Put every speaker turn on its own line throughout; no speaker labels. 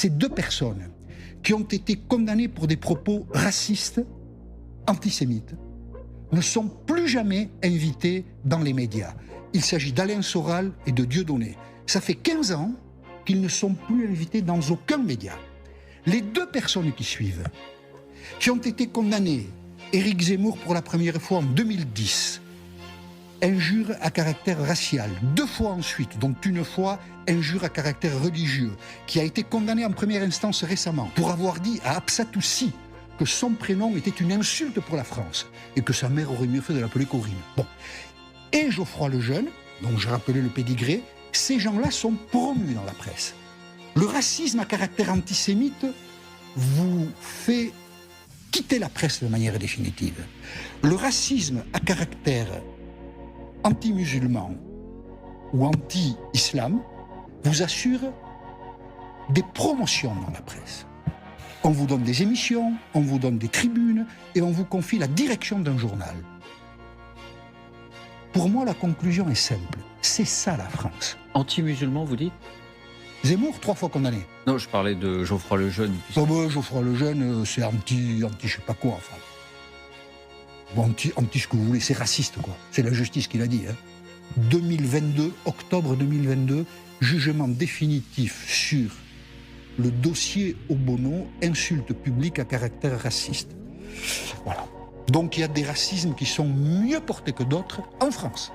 ces deux personnes qui ont été condamnées pour des propos racistes, antisémites, ne sont plus jamais invités dans les médias. Il s'agit d'Alain Soral et de Dieudonné. Ça fait 15 ans qu'ils ne sont plus invités dans aucun média. Les deux personnes qui suivent, qui ont été condamnées, Éric Zemmour pour la première fois en 2010, injure à caractère racial, 2 fois ensuite, dont une fois injure à caractère religieux, qui a été condamné en première instance récemment pour avoir dit à Absatoussi que son prénom était une insulte pour la France et que sa mère aurait mieux fait de l'appeler Corinne. Bon. Et Geoffroy Lejeune, dont j'ai rappelé le pédigré, ces gens-là sont promus dans la presse. Le racisme à caractère antisémite vous fait quitter la presse de manière définitive. Le racisme à caractère anti-musulman ou anti-islam vous assure des promotions dans la presse. On vous donne des émissions, on vous donne des tribunes et on vous confie la direction d'un journal. Pour moi, la conclusion est simple. C'est ça la France.
Anti-musulman, vous dites?
Zemmour, 3 fois condamné.
Non, je parlais de Geoffroy Lejeune.
Oh ben, Geoffroy Lejeune, c'est anti je sais pas quoi, enfin. Bon, anti ce que vous voulez, c'est raciste, quoi. C'est la justice qui l'a dit, hein. 2022, octobre 2022, jugement définitif sur le dossier Obono, insulte publique à caractère raciste. Voilà. Donc il y a des racismes qui sont mieux portés que d'autres en France.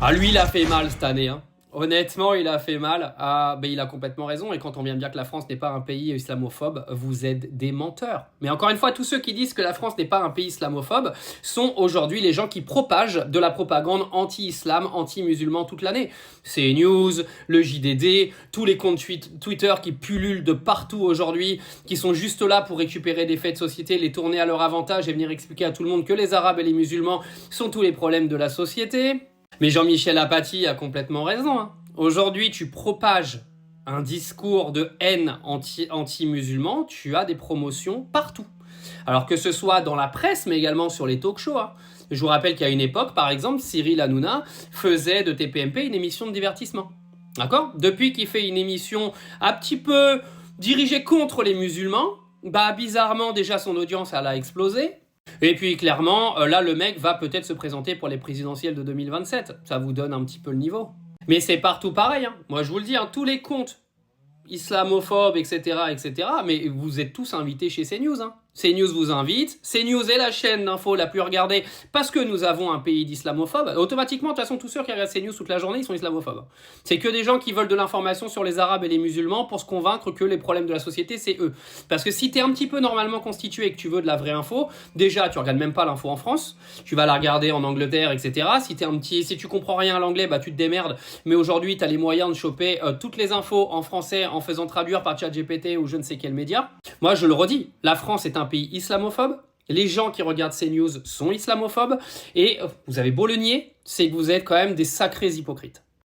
Ah, lui, il a fait mal cette année, hein. Honnêtement, il a fait mal. Ah, ben, il a complètement raison. Et quand on vient de dire que la France n'est pas un pays islamophobe, vous êtes des menteurs. Mais encore une fois, tous ceux qui disent que la France n'est pas un pays islamophobe sont aujourd'hui les gens qui propagent de la propagande anti-islam, anti-musulman toute l'année. C'est News, le JDD, tous les comptes Twitter qui pullulent de partout aujourd'hui, qui sont juste là pour récupérer des faits de société, les tourner à leur avantage et venir expliquer à tout le monde que les Arabes et les musulmans sont tous les problèmes de la société. Mais Jean-Michel Apathy a complètement raison, hein. Aujourd'hui, tu propages un discours de haine anti-musulman, tu as des promotions partout. Alors que ce soit dans la presse, mais également sur les talk-shows, hein. Je vous rappelle qu'à une époque, par exemple, Cyril Hanouna faisait de TPMP une émission de divertissement. D'accord ? Depuis qu'il fait une émission un petit peu dirigée contre les musulmans, bah bizarrement, déjà son audience, elle a explosé. Et puis clairement, là le mec va peut-être se présenter pour les présidentielles de 2027. Ça vous donne un petit peu le niveau. Mais c'est partout pareil, hein. Moi je vous le dis, hein, tous les comptes islamophobes, etc., mais vous êtes tous invités chez CNews, hein. CNews vous invite. CNews est la chaîne d'info la plus regardée parce que nous avons un pays d'islamophobes. Automatiquement, de toute façon, tous ceux qui regardent CNews toute la journée, ils sont islamophobes. C'est que des gens qui veulent de l'information sur les Arabes et les musulmans pour se convaincre que les problèmes de la société, c'est eux. Parce que si t'es un petit peu normalement constitué et que tu veux de la vraie info, déjà, tu regardes même pas l'info en France. Tu vas la regarder en Angleterre, etc. Si tu comprends rien à l'anglais, bah tu te démerdes. Mais aujourd'hui, t'as les moyens de choper toutes les infos en français en faisant traduire par ChatGPT ou je ne sais quel média. Moi, je le redis, la France est un pays islamophobe, les gens qui regardent CNews sont islamophobes, et vous avez beau le nier, c'est que vous êtes quand même des sacrés hypocrites.